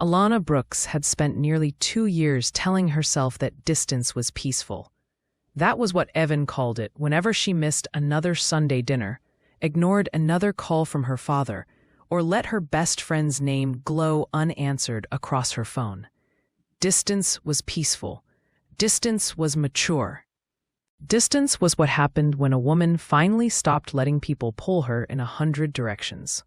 Alana Brooks had spent nearly 2 years telling herself that distance was peaceful. That was what Evan called it whenever she missed another Sunday dinner, ignored another call from her father, or let her best friend's name glow unanswered across her phone. Distance was peaceful. Distance was mature. Distance was what happened when a woman finally stopped letting people pull her in 100 directions.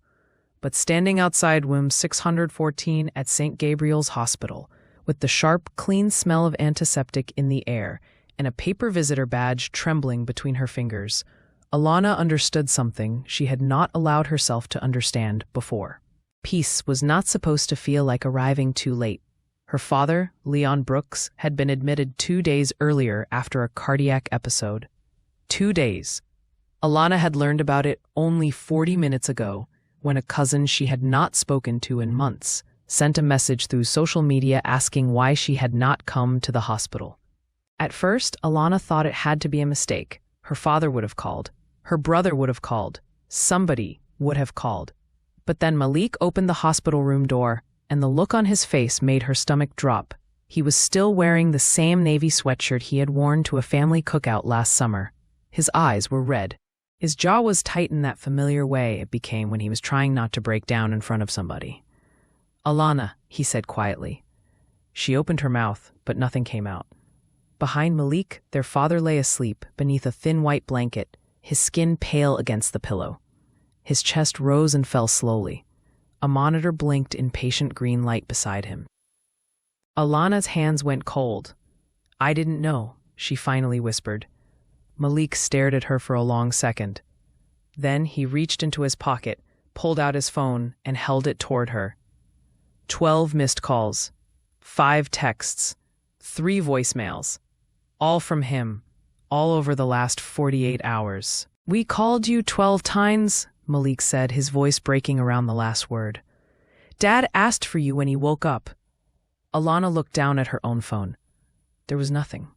But standing outside room 614 at St. Gabriel's Hospital, with the sharp, clean smell of antiseptic in the air and a paper visitor badge trembling between her fingers, Alana understood something she had not allowed herself to understand before. Peace was not supposed to feel like arriving too late. Her father, Leon Brooks, had been admitted 2 days earlier after a cardiac episode. 2 days. Alana had learned about it only 40 minutes ago, when a cousin she had not spoken to in months sent a message through social media asking why she had not come to the hospital. At first, Alana thought it had to be a mistake. Her father would have called. Her brother would have called. Somebody would have called. But then Malik opened the hospital room door, and the look on his face made her stomach drop. He was still wearing the same navy sweatshirt he had worn to a family cookout last summer. His eyes were red. His jaw was tight in that familiar way it became when he was trying not to break down in front of somebody. "Alana," he said quietly. She opened her mouth, but nothing came out. Behind Malik, their father lay asleep beneath a thin white blanket, his skin pale against the pillow. His chest rose and fell slowly. A monitor blinked in patient green light beside him. Alana's hands went cold. "I didn't know," she finally whispered. Malik stared at her for a long second. Then he reached into his pocket, pulled out his phone, and held it toward her. 12 missed calls, 5 texts, 3 voicemails, all from him, all over the last 48 hours. "We called you 12 times, Malik said, his voice breaking around the last word. "Dad asked for you when he woke up." Alana looked down at her own phone. There was nothing.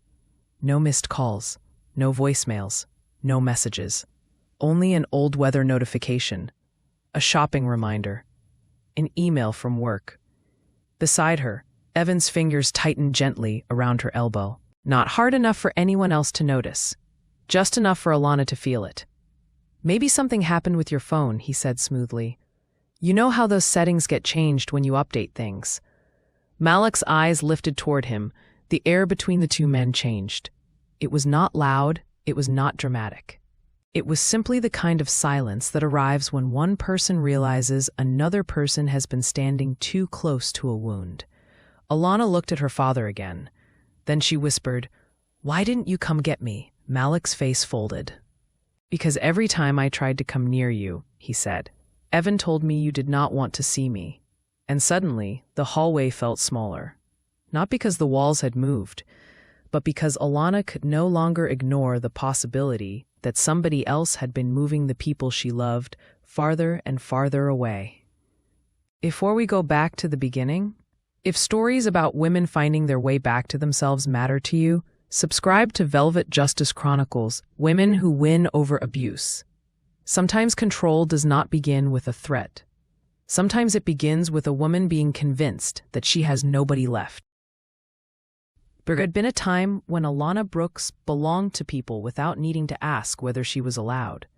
No missed calls, no voicemails, no messages. Only an old weather notification, a shopping reminder, an email from work. Beside her, Evan's fingers tightened gently around her elbow. Not hard enough for anyone else to notice, just enough for Alana to feel it. "Maybe something happened with your phone," he said smoothly. "You know how those settings get changed when you update things." Malik's eyes lifted toward him. The air between the two men changed. It was not loud, it was not dramatic. It was simply the kind of silence that arrives when one person realizes another person has been standing too close to a wound. Alana looked at her father again. Then she whispered, "Why didn't you come get me?" Malik's face folded. "Because every time I tried to come near you," he said, "Evan told me you did not want to see me." And suddenly, the hallway felt smaller. Not because the walls had moved, but because Alana could no longer ignore the possibility that somebody else had been moving the people she loved farther and farther away. Before we go back to the beginning, if stories about women finding their way back to themselves matter to you, subscribe to Velvet Justice Chronicles, Women Who Win Over Abuse. Sometimes control does not begin with a threat. Sometimes it begins with a woman being convinced that she has nobody left. There had been a time when Alana Brooks belonged to people without needing to ask whether she was allowed.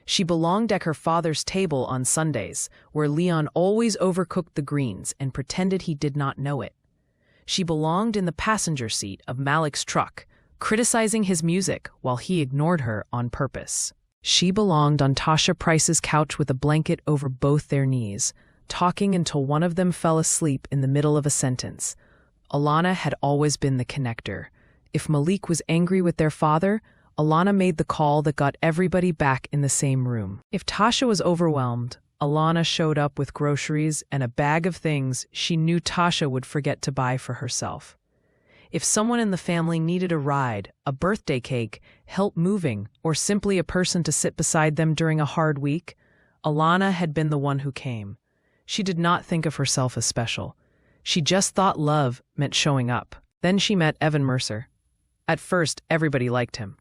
She belonged at her father's table on Sundays, where Leon always overcooked the greens and pretended he did not know it. She belonged in the passenger seat of Malik's truck, criticizing his music while he ignored her on purpose. She belonged on Tasha Price's couch with a blanket over both their knees, talking until one of them fell asleep in the middle of a sentence. Alana had always been the connector. If Malik was angry with their father, Alana made the call that got everybody back in the same room. If Tasha was overwhelmed, Alana showed up with groceries and a bag of things she knew Tasha would forget to buy for herself. If someone in the family needed a ride, a birthday cake, help moving, or simply a person to sit beside them during a hard week, Alana had been the one who came. She did not think of herself as special. She just thought love meant showing up. Then she met Evan Mercer. At first, everybody liked him.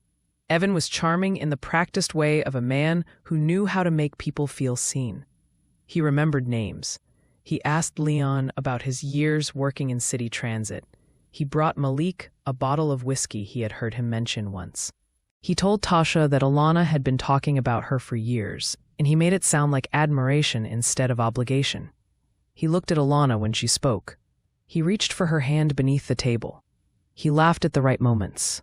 Evan was charming in the practiced way of a man who knew how to make people feel seen. He remembered names. He asked Leon about his years working in city transit. He brought Malik a bottle of whiskey he had heard him mention once. He told Tasha that Alana had been talking about her for years, and he made it sound like admiration instead of obligation. He looked at Alana when she spoke. He reached for her hand beneath the table. He laughed at the right moments.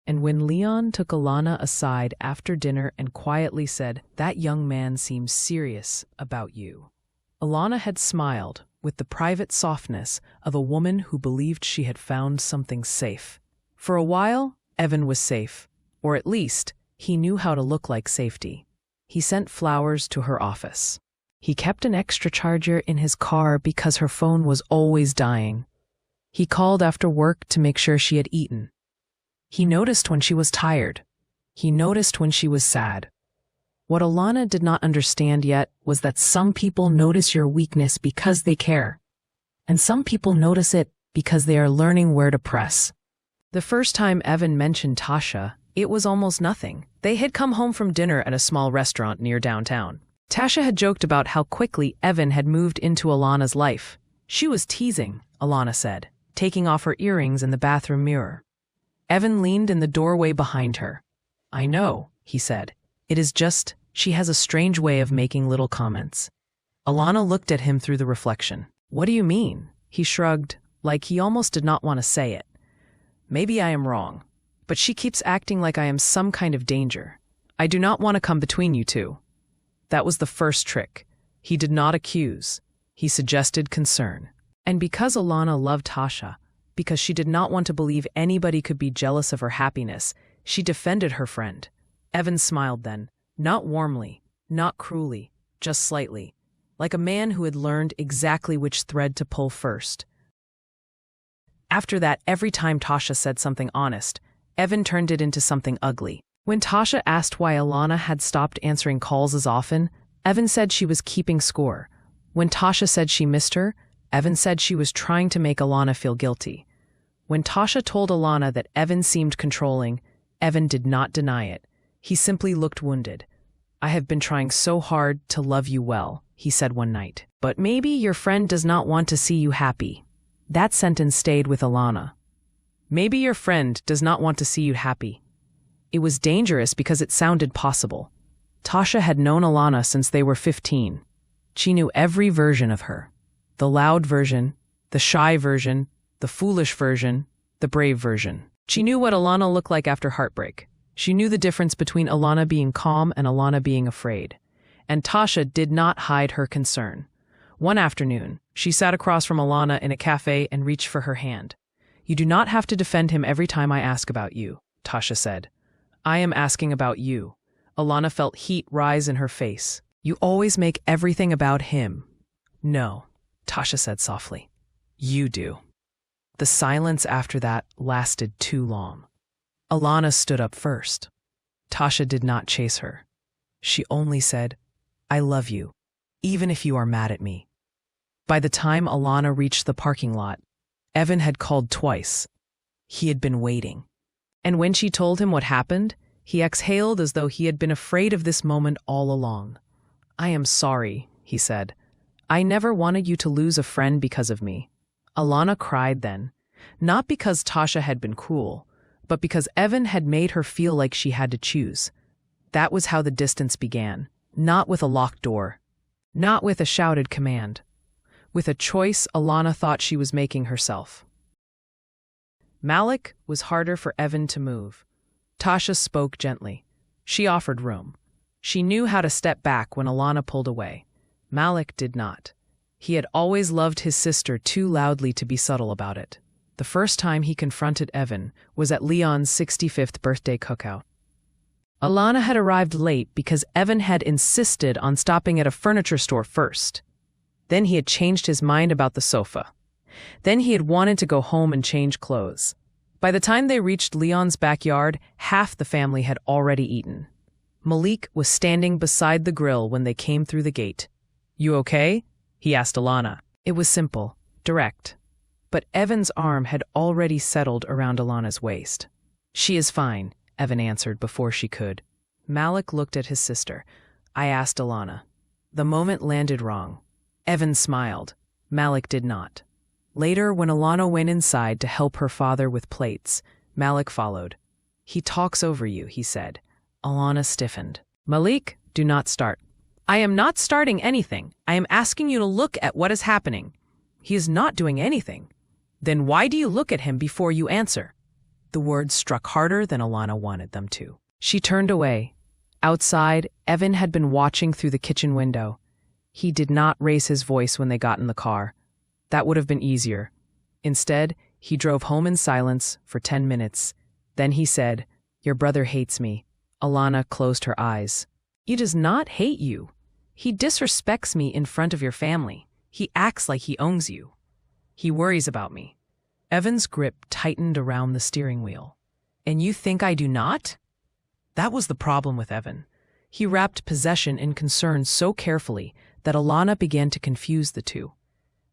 And when Leon took Alana aside after dinner and quietly said, "That young man seems serious about you," Alana had smiled with the private softness of a woman who believed she had found something safe. For a while, Evan was safe, or at least, he knew how to look like safety. He sent flowers to her office. He kept an extra charger in his car because her phone was always dying. He called after work to make sure she had eaten. He noticed when she was tired. He noticed when she was sad. What Alana did not understand yet was that some people notice your weakness because they care, and some people notice it because they are learning where to press. The first time Evan mentioned Tasha, it was almost nothing. They had come home from dinner at a small restaurant near downtown. Tasha had joked about how quickly Evan had moved into Alana's life. She was teasing, Alana said, taking off her earrings in the bathroom mirror. Evan leaned in the doorway behind her. "I know," he said. "It is just, she has a strange way of making little comments." Alana looked at him through the reflection. "What do you mean?" He shrugged, like he almost did not want to say it. "Maybe I am wrong, but she keeps acting like I am some kind of danger. I do not want to come between you two." That was the first trick. He did not accuse. He suggested concern. And because Alana loved Tasha, because she did not want to believe anybody could be jealous of her happiness, she defended her friend. Evan smiled then, not warmly, not cruelly, just slightly, like a man who had learned exactly which thread to pull first. After that, every time Tasha said something honest, Evan turned it into something ugly. When Tasha asked why Alana had stopped answering calls as often, Evan said she was keeping score. When Tasha said she missed her, Evan said she was trying to make Alana feel guilty. When Tasha told Alana that Evan seemed controlling, Evan did not deny it. He simply looked wounded. "I have been trying so hard to love you well," he said one night. "But maybe your friend does not want to see you happy." That sentence stayed with Alana. Maybe your friend does not want to see you happy. It was dangerous because it sounded possible. Tasha had known Alana since they were 15. She knew every version of her. The loud version, the shy version, the foolish version, the brave version. She knew what Alana looked like after heartbreak. She knew the difference between Alana being calm and Alana being afraid. And Tasha did not hide her concern. One afternoon, she sat across from Alana in a cafe and reached for her hand. "You do not have to defend him every time I ask about you," Tasha said. "I am asking about you." Alana felt heat rise in her face. "You always make everything about him." "No," Tasha said softly. "You do." The silence after that lasted too long. Alana stood up first. Tasha did not chase her. She only said, "I love you, even if you are mad at me." By the time Alana reached the parking lot, Evan had called twice. He had been waiting. And when she told him what happened, he exhaled as though he had been afraid of this moment all along. "I am sorry," he said. "I never wanted you to lose a friend because of me." Alana cried then, not because Tasha had been cruel, but because Evan had made her feel like she had to choose. That was how the distance began, not with a locked door, not with a shouted command, with a choice Alana thought she was making herself. Malik was harder for Evan to move. Tasha spoke gently. She offered room. She knew how to step back when Alana pulled away. Malik did not. He had always loved his sister too loudly to be subtle about it. The first time he confronted Evan was at Leon's 65th birthday cookout. Alana had arrived late because Evan had insisted on stopping at a furniture store first. Then he had changed his mind about the sofa. Then he had wanted to go home and change clothes. By the time they reached Leon's backyard, half the family had already eaten. Malik was standing beside the grill when they came through the gate. "You okay?" he asked Alana. It was simple, direct. But Evan's arm had already settled around Alana's waist. "She is fine," Evan answered before she could. Malik looked at his sister. "I asked Alana." The moment landed wrong. Evan smiled. Malik did not. Later, when Alana went inside to help her father with plates, Malik followed. "He talks over you," he said. Alana stiffened. "Malik, do not start." "I am not starting anything. I am asking you to look at what is happening." "He is not doing anything." "Then why do you look at him before you answer?" The words struck harder than Alana wanted them to. She turned away. Outside, Evan had been watching through the kitchen window. He did not raise his voice when they got in the car. That would have been easier. Instead, he drove home in silence for 10 minutes. Then he said, "Your brother hates me." Alana closed her eyes. "He does not hate you. He disrespects me in front of your family. He acts like he owns you. He worries about me." Evan's grip tightened around the steering wheel. "And you think I do not?" That was the problem with Evan. He wrapped possession in concern so carefully that Alana began to confuse the two.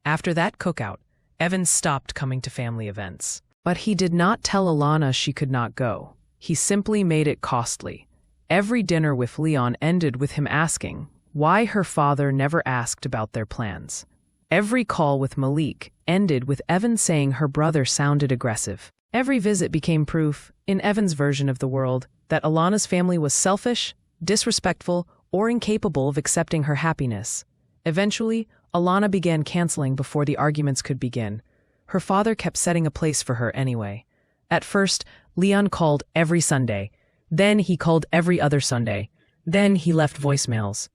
After that cookout, Evan stopped coming to family events. But he did not tell Alana she could not go. He simply made it costly. Every dinner with Leon ended with him asking why her father never asked about their plans. Every call with Malik ended with Evan saying her brother sounded aggressive. Every visit became proof, in Evan's version of the world, that Alana's family was selfish, disrespectful, or incapable of accepting her happiness. Eventually, Alana began canceling before the arguments could begin. Her father kept setting a place for her anyway. At first, Leon called every Sunday. Then he called every other Sunday. Then he left voicemails.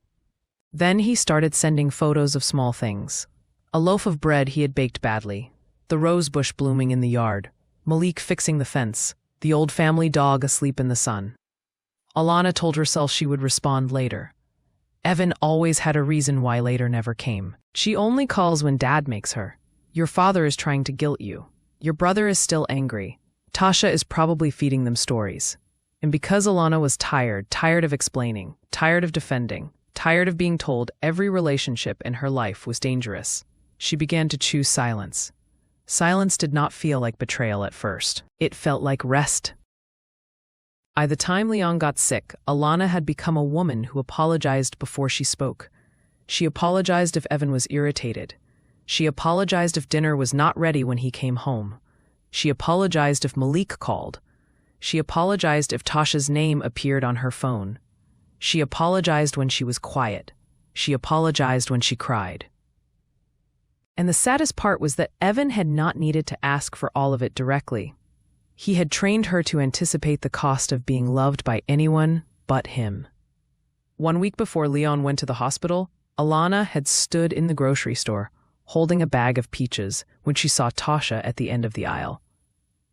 Then he started sending photos of small things. A loaf of bread he had baked badly, the rose bush blooming in the yard, Malik fixing the fence, the old family dog asleep in the sun. Alana told herself she would respond later. Evan always had a reason why later never came. "She only calls when Dad makes her. Your father is trying to guilt you. Your brother is still angry. Tasha is probably feeding them stories." And because Alana was tired of explaining, tired of defending, tired of being told every relationship in her life was dangerous, she began to choose silence. Silence did not feel like betrayal at first. It felt like rest. By the time Leon got sick, Alana had become a woman who apologized before she spoke. She apologized if Evan was irritated. She apologized if dinner was not ready when he came home. She apologized if Malik called. She apologized if Tasha's name appeared on her phone. She apologized when she was quiet. She apologized when she cried. And the saddest part was that Evan had not needed to ask for all of it directly. He had trained her to anticipate the cost of being loved by anyone but him. 1 week before Leon went to the hospital, Alana had stood in the grocery store, holding a bag of peaches, when she saw Tasha at the end of the aisle.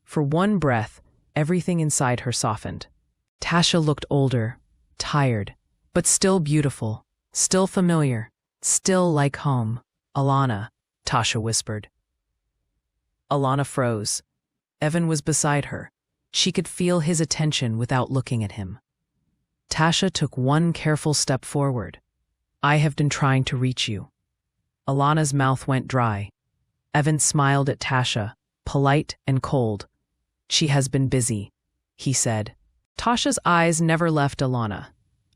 For one breath, everything inside her softened. Tasha looked older, tired, but still beautiful, still familiar, still like home. "Alana," Tasha whispered. Alana froze. Evan was beside her. She could feel his attention without looking at him. Tasha took one careful step forward. "I have been trying to reach you." Alana's mouth went dry. Evan smiled at Tasha, polite and cold. "She has been busy," he said. Tasha's eyes never left Alana.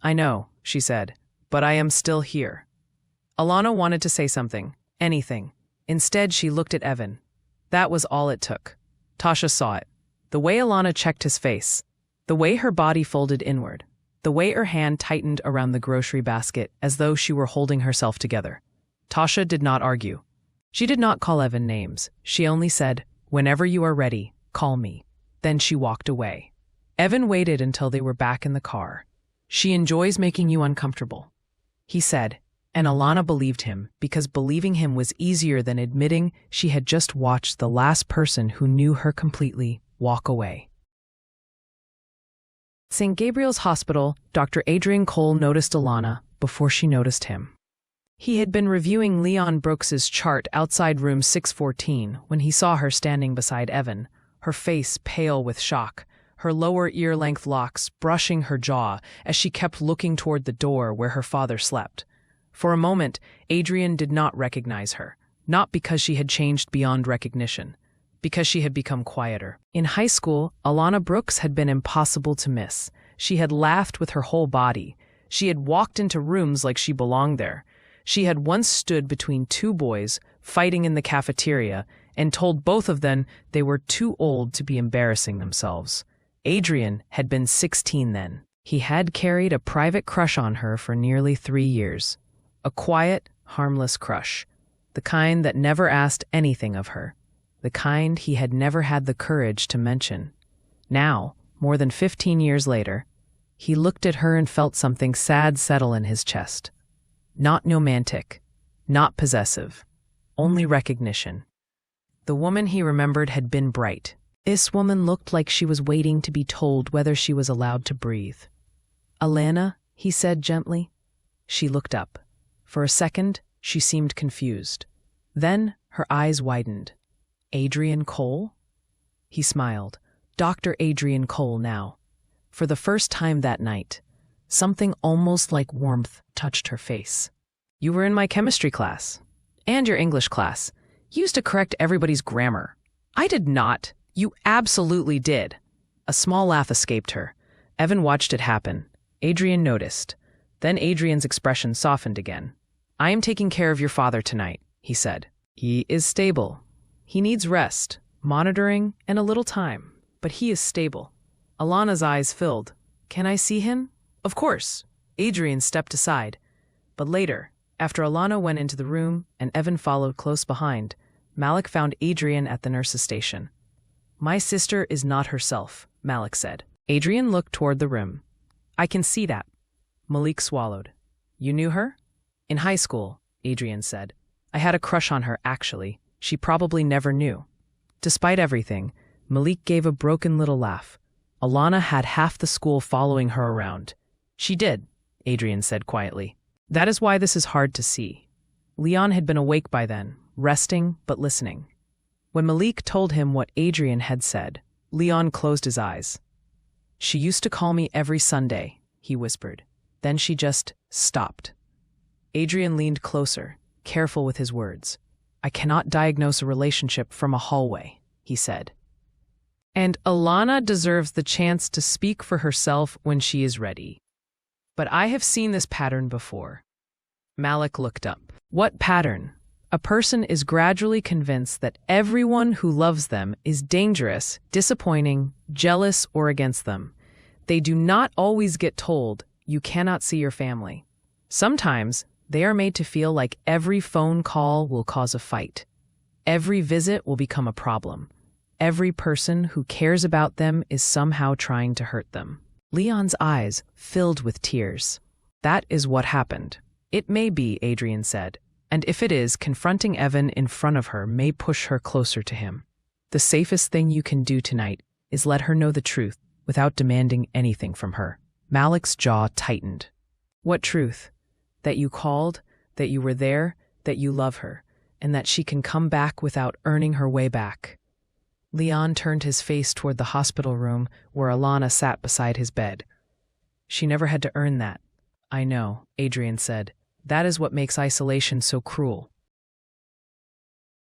"I know," she said, "but I am still here." Alana wanted to say something, anything. Instead, she looked at Evan. That was all it took. Tasha saw it. The way Alana checked his face, the way her body folded inward, the way her hand tightened around the grocery basket as though she were holding herself together. Tasha did not argue. She did not call Evan names. She only said, "Whenever you are ready, call me." Then she walked away. Evan waited until they were back in the car. "She enjoys making you uncomfortable," he said, and Alana believed him because believing him was easier than admitting she had just watched the last person who knew her completely walk away. St. Gabriel's Hospital, Dr. Adrian Cole noticed Alana before she noticed him. He had been reviewing Leon Brooks's chart outside room 614 when he saw her standing beside Evan, her face pale with shock, her lower ear-length locks brushing her jaw as she kept looking toward the door where her father slept. For a moment, Adrian did not recognize her, not because she had changed beyond recognition, because she had become quieter. In high school, Alana Brooks had been impossible to miss. She had laughed with her whole body. She had walked into rooms like she belonged there. She had once stood between two boys, fighting in the cafeteria, and told both of them they were too old to be embarrassing themselves. Adrian had been 16 then. He had carried a private crush on her for nearly 3 years. A quiet, harmless crush. The kind that never asked anything of her. The kind he had never had the courage to mention. Now, more than 15 years later, he looked at her and felt something sad settle in his chest. Not romantic, not possessive, only recognition. The woman he remembered had been bright. This woman looked like she was waiting to be told whether she was allowed to breathe. "Alana," he said gently. She looked up. For a second, she seemed confused. Then her eyes widened. "Adrian Cole?" He smiled. Dr. Adrian Cole now. For the first time that night, something almost like warmth touched her face. "You were in my chemistry class. And your English class. You used to correct everybody's grammar." "I did not." "You absolutely did." A small laugh escaped her. Evan watched it happen. Adrian noticed. Then Adrian's expression softened again. "I am taking care of your father tonight," he said. "He is stable. He needs rest, monitoring, and a little time. But he is stable." Alana's eyes filled. "Can I see him?" "Of course." Adrian stepped aside. But later, after Alana went into the room and Evan followed close behind, Malik found Adrian at the nurse's station. "My sister is not herself," Malik said. Adrian looked toward the room. "I can see that." Malik swallowed. "You knew her?" "In high school," Adrian said. "I had a crush on her, actually. She probably never knew." Despite everything, Malik gave a broken little laugh. Alana had half the school following her around. "She did," Adrian said quietly. "That is why this is hard to see." Leon had been awake by then, resting but listening. When Malik told him what Adrian had said, Leon closed his eyes. "She used to call me every Sunday," he whispered. Then she just stopped. Adrian leaned closer, careful with his words. "I cannot diagnose a relationship from a hallway," he said. "And Alana deserves the chance to speak for herself when she is ready. But I have seen this pattern before." Malik looked up. "What pattern?" "A person is gradually convinced that everyone who loves them is dangerous, disappointing, jealous, or against them. They do not always get told, 'You cannot see your family.' Sometimes they are made to feel like every phone call will cause a fight. Every visit will become a problem. Every person who cares about them is somehow trying to hurt them." Leon's eyes filled with tears. "That is what happened." "It may be," Adrian said. "And if it is, confronting Evan in front of her may push her closer to him. The safest thing you can do tonight is let her know the truth without demanding anything from her." Malik's jaw tightened. "What truth? That you called, that you were there, that you love her, and that she can come back without earning her way back." Leon turned his face toward the hospital room where Alana sat beside his bed. "She never had to earn that." "I know," Adrian said. "That is what makes isolation so cruel."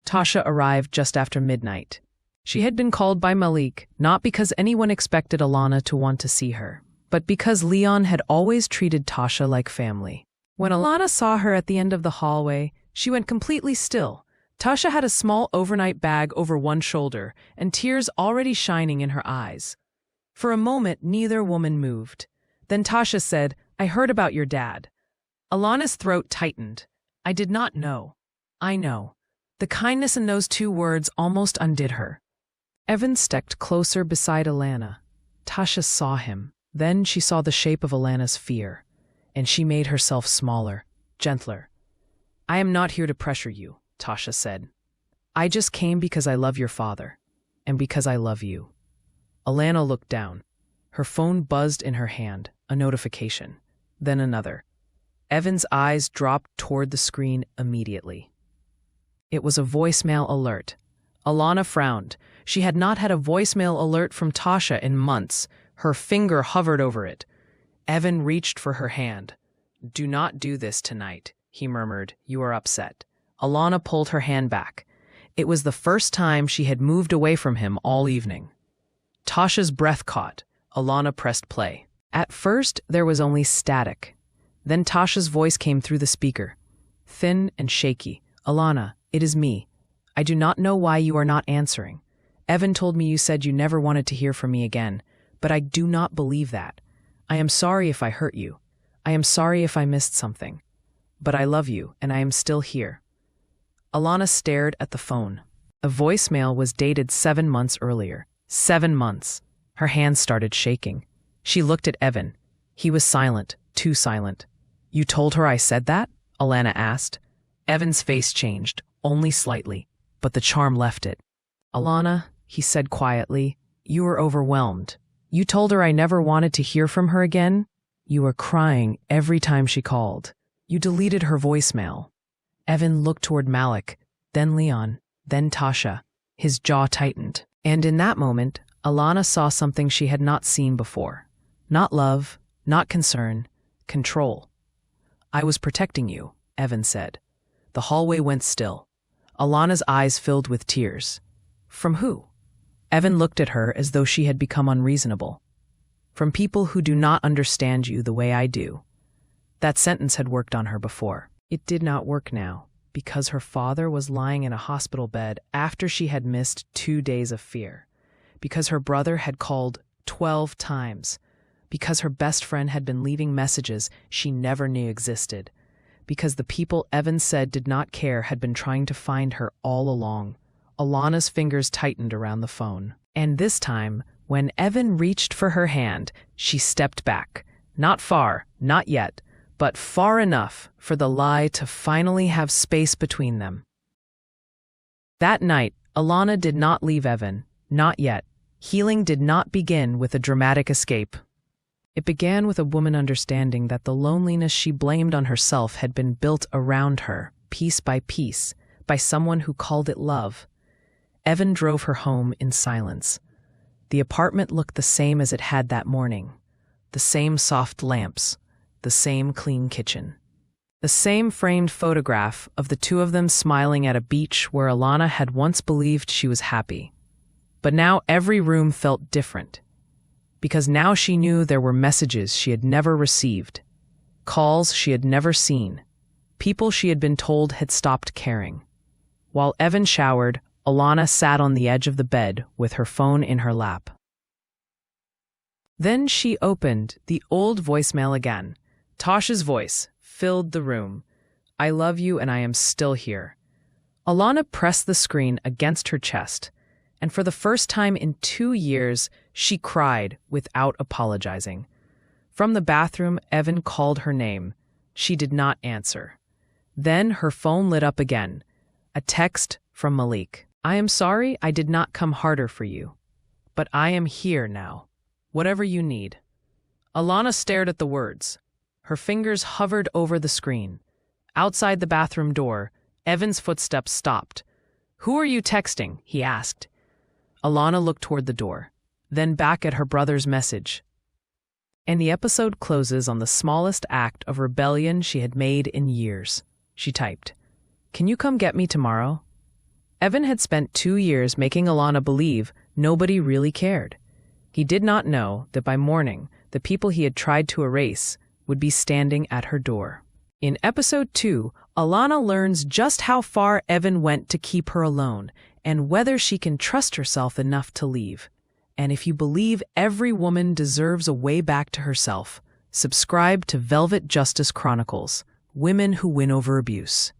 Tasha arrived just after midnight. She had been called by Malik, not because anyone expected Alana to want to see her, but because Leon had always treated Tasha like family. When Alana saw her at the end of the hallway, she went completely still. Tasha had a small overnight bag over one shoulder and tears already shining in her eyes. For a moment, neither woman moved. Then Tasha said, "I heard about your dad." Alana's throat tightened. "I did not know." "I know." The kindness in those 2 words almost undid her. Evan stepped closer beside Alana. Tasha saw him. Then she saw the shape of Alana's fear, and she made herself smaller, gentler. "I am not here to pressure you," Tasha said. "I just came because I love your father, and because I love you." Alana looked down. Her phone buzzed in her hand, a notification, then another. Evan's eyes dropped toward the screen immediately. It was a voicemail alert. Alana frowned. She had not had a voicemail alert from Tasha in months. Her finger hovered over it. Evan reached for her hand. "Do not do this tonight," he murmured. "You are upset." Alana pulled her hand back. It was the first time she had moved away from him all evening. Tasha's breath caught. Alana pressed play. At first, there was only static. Then Tasha's voice came through the speaker. Thin and shaky. "Alana, It is me. I do not know why you are not answering. Evan told me you said you never wanted to hear from me again, but I do not believe that. I am sorry if I hurt you. I am sorry if I missed something. But I love you, and I am still here." Alana stared at the phone. A voicemail was dated 7 months earlier. 7 months. Her hands started shaking. She looked at Evan. He was silent, too silent. "You told her I said that?" Alana asked. Evan's face changed, only slightly, but the charm left it. "Alana," he said quietly, "you were overwhelmed. You told her I never wanted to hear from her again? You were crying every time she called. You deleted her voicemail." Evan looked toward Malik, then Leon, then Tasha. His jaw tightened. And in that moment, Alana saw something she had not seen before. Not love, not concern, control. "I was protecting you," Evan said. The hallway went still. Alana's eyes filled with tears. From who? Evan looked at her as though she had become unreasonable. "From people who do not understand you the way I do." That sentence had worked on her before. It did not work now, because her father was lying in a hospital bed after she had missed 2 days of fear, because her brother had called 12 times, because her best friend had been leaving messages she never knew existed, because the people Evan said did not care had been trying to find her all along. Alana's fingers tightened around the phone. And this time, when Evan reached for her hand, she stepped back. Not far, not yet, but far enough for the lie to finally have space between them. That night, Alana did not leave Evan. Not yet. Healing did not begin with a dramatic escape. It began with a woman understanding that the loneliness she blamed on herself had been built around her, piece by piece, by someone who called it love. Evan drove her home in silence. The apartment looked the same as it had that morning. The same soft lamps, the same clean kitchen. The same framed photograph of the two of them smiling at a beach where Alana had once believed she was happy. But now every room felt different. Because now she knew there were messages she had never received, calls she had never seen, people she had been told had stopped caring. While Evan showered, Alana sat on the edge of the bed with her phone in her lap. Then she opened the old voicemail again. Tasha's voice filled the room. "I love you and I am still here." Alana pressed the screen against her chest, and for the first time in 2 years, she cried without apologizing. From the bathroom, Evan called her name. She did not answer. Then her phone lit up again. A text from Malik. "I am sorry I did not come harder for you, but I am here now. Whatever you need." Alana stared at the words. Her fingers hovered over the screen. Outside the bathroom door, Evan's footsteps stopped. "Who are you texting?" he asked. Alana looked toward the door, then back at her brother's message. And the episode closes on the smallest act of rebellion she had made in years. She typed, "Can you come get me tomorrow?" Evan had spent 2 years making Alana believe nobody really cared. He did not know that by morning, the people he had tried to erase would be standing at her door. In episode 2, Alana learns just how far Evan went to keep her alone and whether she can trust herself enough to leave. And if you believe every woman deserves a way back to herself, subscribe to Velvet Justice Chronicles, Women Who Win Over Abuse.